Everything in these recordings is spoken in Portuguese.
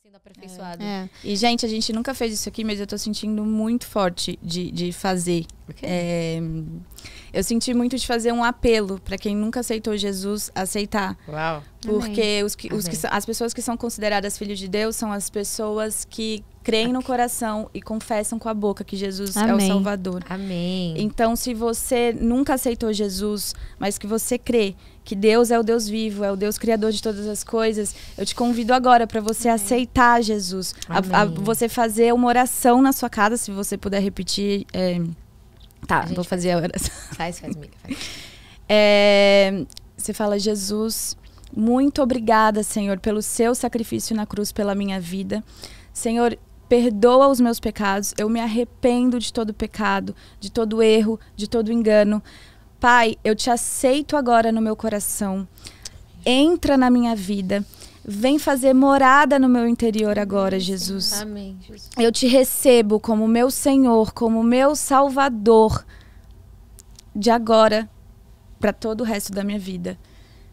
sendo aperfeiçoado. E, gente, a gente nunca fez isso aqui, mas eu tô sentindo muito forte de fazer. Eu senti muito de fazer um apelo para quem nunca aceitou Jesus, aceitar. Uau. Porque as pessoas que são consideradas filhos de Deus são as pessoas que creem no coração e confessam com a boca que Jesus é o Salvador. Amém. Então, se você nunca aceitou Jesus, mas que você crê que Deus é o Deus vivo, é o Deus criador de todas as coisas, eu te convido agora para você aceitar Jesus. A você fazer uma oração na sua casa, se você puder repetir. Tá, vou fazer a oração. Faz, amiga. Faz. Você fala: Jesus, muito obrigada, Senhor, pelo seu sacrifício na cruz pela minha vida. Senhor, perdoa os meus pecados. Eu me arrependo de todo pecado, de todo erro, de todo engano. Pai, eu te aceito agora no meu coração. Entra na minha vida. Vem fazer morada no meu interior agora, Jesus. Amém, Jesus. Eu te recebo como meu Senhor, como meu Salvador, de agora para todo o resto da minha vida.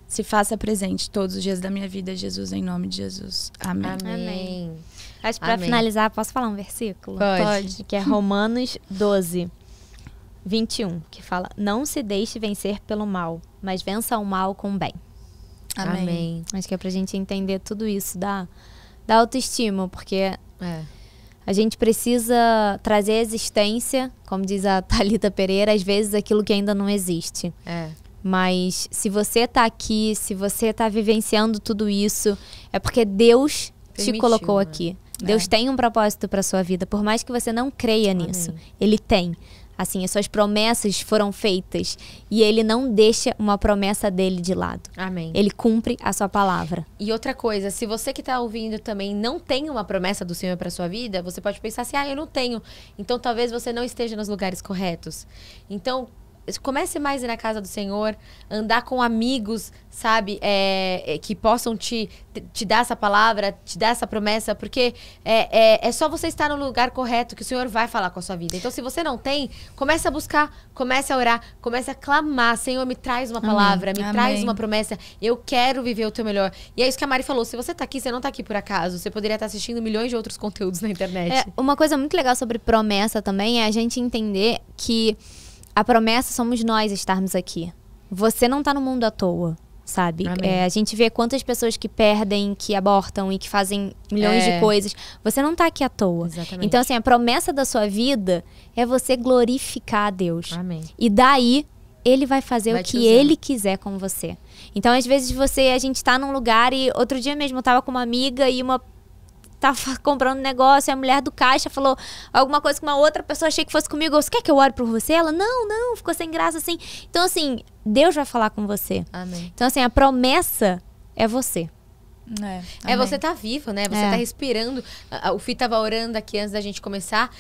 Se faça presente todos os dias da minha vida, Jesus, em nome de Jesus. Amém. Amém. Acho que para finalizar, posso falar um versículo? Pode. Que é Romanos 12, 21, que fala: não se deixe vencer pelo mal, mas vença o mal com o bem. Amém. Acho que é pra gente entender tudo isso da autoestima, porque a gente precisa trazer à existência, como diz a Thalita Pereira, às vezes aquilo que ainda não existe. Mas se você tá aqui, se você tá vivenciando tudo isso, é porque Deus te colocou aqui. Deus tem um propósito para sua vida, por mais que você não creia nisso. Ele tem. Assim, as suas promessas foram feitas e ele não deixa uma promessa dele de lado. Amém. Ele cumpre a sua palavra. E outra coisa, se você que está ouvindo também não tem uma promessa do Senhor para sua vida, você pode pensar assim: eu não tenho. Então talvez você não esteja nos lugares corretos. Então comece mais a ir na casa do Senhor, andar com amigos, sabe, que possam te dar essa palavra, te dar essa promessa, porque é só você estar no lugar correto que o Senhor vai falar com a sua vida. Então, se você não tem, comece a buscar, comece a orar, comece a clamar: Senhor, me traz uma palavra, me traz uma promessa, eu quero viver o teu melhor. E é isso que a Mari falou: se você tá aqui, você não tá aqui por acaso, você poderia estar assistindo milhões de outros conteúdos na internet. Uma coisa muito legal sobre promessa também é a gente entender que a promessa somos nós estarmos aqui. Você não tá no mundo à toa, sabe? A gente vê quantas pessoas que perdem, que abortam e que fazem milhões de coisas. Você não tá aqui à toa. Exatamente. Então, assim, a promessa da sua vida é você glorificar a Deus. Amém. E daí, Ele vai fazer o que Ele quiser com você. Então, às vezes, a gente tá num lugar e outro dia mesmo eu tava com uma amiga e tava comprando negócio e a mulher do caixa falou alguma coisa com uma outra pessoa, achei que fosse comigo: você quer que eu ore por você? Ela: não, ficou sem graça assim. Então, assim, Deus vai falar com você. Amém. Então, assim, a promessa é você. Você tá vivo, né? Você tá respirando. O Fih tava orando aqui antes da gente começar.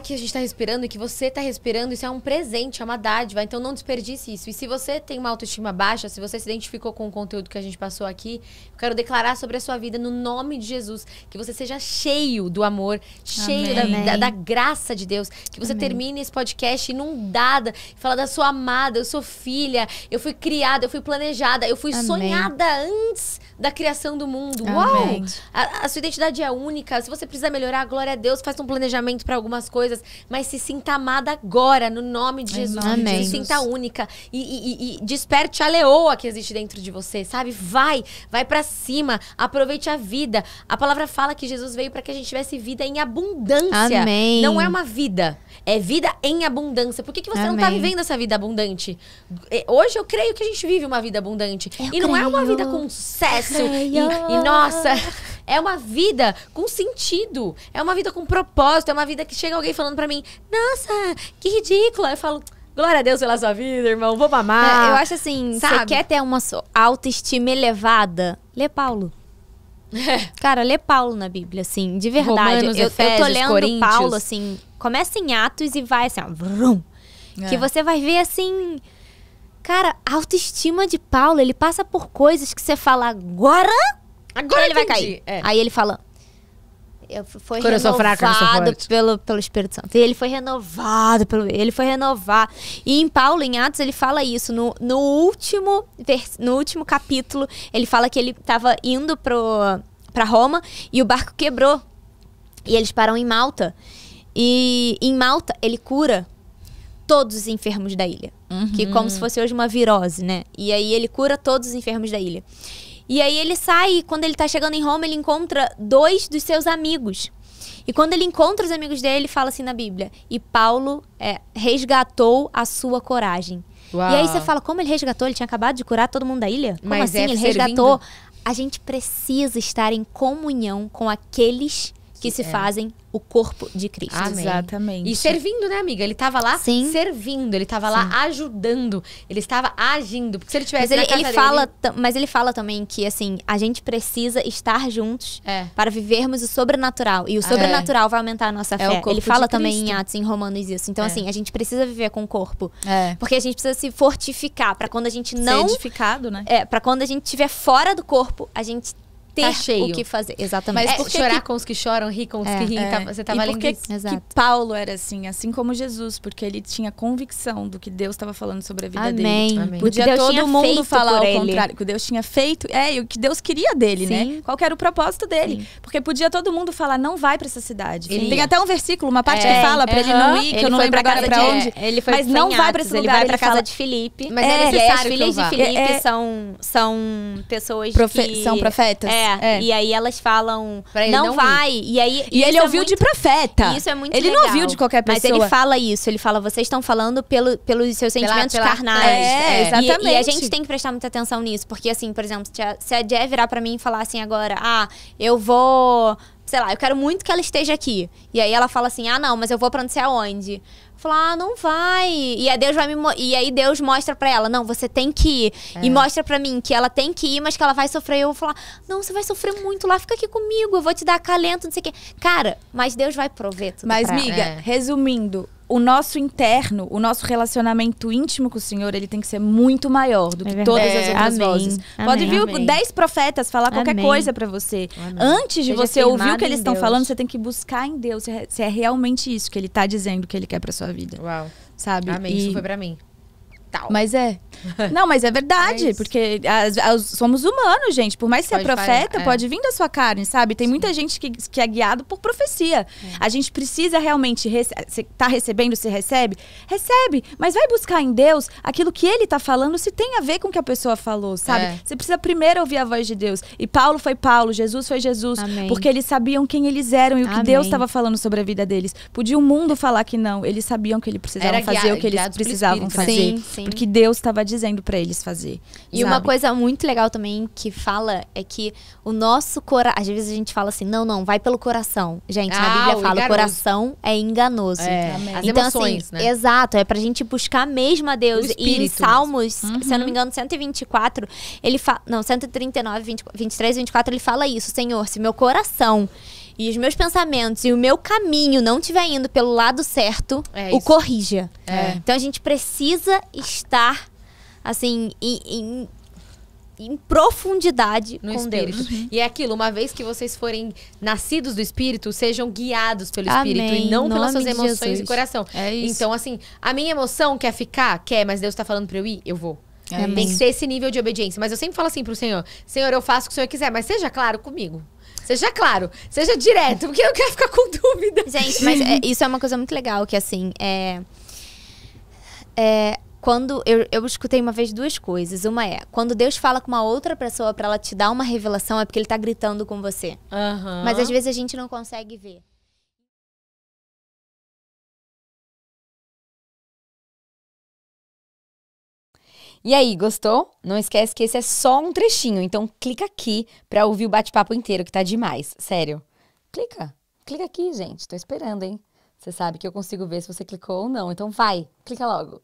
Que a gente tá respirando e que você tá respirando, isso é um presente, é uma dádiva. Então não desperdice isso. E se você tem uma autoestima baixa, se você se identificou com o conteúdo que a gente passou aqui, eu quero declarar sobre a sua vida, no nome de Jesus, que você seja cheio do amor, cheio da graça de Deus. Que você termine esse podcast inundada, fala da sua amada: eu sou filha, eu fui criada, eu fui planejada, eu fui sonhada antes da criação do mundo. Uau! A sua identidade é única. Se você precisar melhorar, glória a Deus, faz um planejamento para algumas coisas, mas se sinta amada agora, no nome de Jesus. Amém. Se sinta única e desperte a leoa que existe dentro de você, sabe? Vai pra cima, aproveite a vida. A palavra fala que Jesus veio para que a gente tivesse vida em abundância. Amém. Não é uma vida, é vida em abundância. Por que você não tá vivendo essa vida abundante? Hoje eu creio que a gente vive uma vida abundante. Não é uma vida com sucesso e nossa, é uma vida com sentido, é uma vida com propósito, é uma vida que chega alguém falando pra mim: nossa, que ridícula. Eu falo: glória a Deus pela sua vida, irmão, vou amar. Eu acho assim, você quer ter uma autoestima elevada? Lê Paulo. Cara, lê Paulo na Bíblia, assim, de verdade. Romanos, eu Efésios, tô lendo Coríntios. Paulo, assim, começa em Atos e vai assim, ó, vrum, que você vai ver, assim, cara, a autoestima de Paulo, ele passa por coisas que você fala: agora ele vai cair. Aí ele fala: foi quando eu sou fraca, eu sou forte. pelo Espírito Santo. E ele foi renovado ele foi renovado. E em Paulo, em Atos, ele fala isso. No último capítulo, ele fala que ele estava indo pra Roma e o barco quebrou. E eles param em Malta. E em Malta ele cura todos os enfermos da ilha. Que como se fosse hoje uma virose, né? E aí ele cura todos os enfermos da ilha. E aí ele sai, e quando ele tá chegando em Roma, ele encontra 2 dos seus amigos. E quando ele encontra os amigos dele, ele fala assim na Bíblia: e Paulo resgatou a sua coragem. Uau. E aí você fala, como ele resgatou? Ele tinha acabado de curar todo mundo da ilha? Como Mas assim? Ele resgatou. A gente precisa estar em comunhão com aqueles que se fazem o corpo de Cristo. Amém. Exatamente. E servindo, né, amiga? Ele tava lá servindo, ele tava lá ajudando, ele estava agindo. Porque se ele tivesse Mas ele fala, mas ele fala também que, assim, a gente precisa estar juntos para vivermos o sobrenatural. E o sobrenatural vai aumentar a nossa fé. Ele fala também em Atos, em Romanos, isso. Então, assim, a gente precisa viver com o corpo. Porque a gente precisa se fortificar para quando a gente não... Ser edificado, né? Para quando a gente estiver fora do corpo, a gente ter cheio. o que fazer. Exatamente. Mas porque chorar com os que choram, rir com os que riem. Você tava lendo isso. Que Paulo era assim como Jesus, porque ele tinha convicção do que Deus estava falando sobre a vida dele. Amém. Podia Deus todo tinha mundo falar por ao contrário, que Deus tinha feito, e o que Deus queria dele, né? Qual que era o propósito dele? Porque podia todo mundo falar, não vai pra essa cidade. Tem até um versículo, uma parte que fala pra ele não ir, que eu não lembro agora pra onde. Ele foi mas não vai pra esse lugar. Ele vai pra casa de Filipe. Mas é necessário as filhas de Filipe são pessoas que... São profetas. E aí elas falam, não vai. E aí ele ouviu de profeta. Isso é muito legal. Ele não ouviu de qualquer pessoa. Mas ele fala isso. Ele fala, vocês estão falando pelos seus sentimentos carnais. Exatamente. E a gente tem que prestar muita atenção nisso. Porque, assim, por exemplo, se a Jé virar pra mim e falar assim agora, eu vou... sei lá, eu quero muito que ela esteja aqui. E aí ela fala assim, não, mas eu vou pra não sei aonde. Eu falo, não vai. E aí Deus mostra pra ela, não, você tem que ir. E mostra pra mim que ela tem que ir, mas que ela vai sofrer. E eu vou falar, não, você vai sofrer muito lá, fica aqui comigo, eu vou te dar acalento, não sei o quê. Cara, mas Deus vai prover tudo. Mas, miga, resumindo, o nosso interno, o nosso relacionamento íntimo com o Senhor, ele tem que ser muito maior do que todas as outras vozes. Pode vir 10 profetas falar qualquer coisa pra você. Antes de você ouvir o que eles estão falando, você tem que buscar em Deus se é realmente isso que ele tá dizendo que ele quer pra sua vida. Uau. Sabe? Amém. Isso foi pra mim. Mas não, mas é verdade, porque somos humanos, gente. Por mais que você é profeta, pode vir da sua carne, sabe? Tem muita gente que é guiado por profecia. A gente precisa realmente... Você tá recebendo, você recebe? Recebe, mas vai buscar em Deus aquilo que ele tá falando, se tem a ver com o que a pessoa falou, sabe? Você precisa primeiro ouvir a voz de Deus. E Paulo foi Paulo, Jesus foi Jesus. Porque eles sabiam quem eles eram e o que Deus estava falando sobre a vida deles. Podia o mundo falar que não. Eles sabiam que eles precisavam fazer o que eles precisavam fazer. Sim. Porque Deus estava dizendo pra eles fazer. E uma coisa muito legal também que fala é que o nosso coração... Às vezes a gente fala assim, não, vai pelo coração. Gente, na Bíblia fala, o coração é enganoso. As então, emoções, assim, né? Exato, é pra gente buscar mesmo a Deus. E em Salmos, se eu não me engano, 124, ele fala... Não, 139, 23, 24, ele fala isso. Senhor, se meu coração... e os meus pensamentos e o meu caminho não estiver indo pelo lado certo, o corrija. Então a gente precisa estar, assim, em profundidade no com Espírito. Deus. E é aquilo, uma vez que vocês forem nascidos do Espírito, sejam guiados pelo Espírito e não pelas suas emoções e coração. É isso. Então, assim, a minha emoção quer ficar? Quer, mas Deus tá falando pra eu ir? Eu vou. Tem que ser esse nível de obediência. Mas eu sempre falo assim pro Senhor, Senhor, eu faço o que o Senhor quiser, mas seja claro comigo. Seja claro, seja direto, porque eu não quero ficar com dúvida. Gente, mas isso é uma coisa muito legal, que assim, quando eu escutei uma vez 2 coisas. Uma quando Deus fala com uma outra pessoa pra ela te dar uma revelação, é porque ele tá gritando com você. Mas às vezes a gente não consegue ver. E aí, gostou? Não esquece que esse é só um trechinho, então clica aqui pra ouvir o bate-papo inteiro, que tá demais. Sério. Clica aqui, gente. Tô esperando, hein? Você sabe que eu consigo ver se você clicou ou não, então vai, clica logo.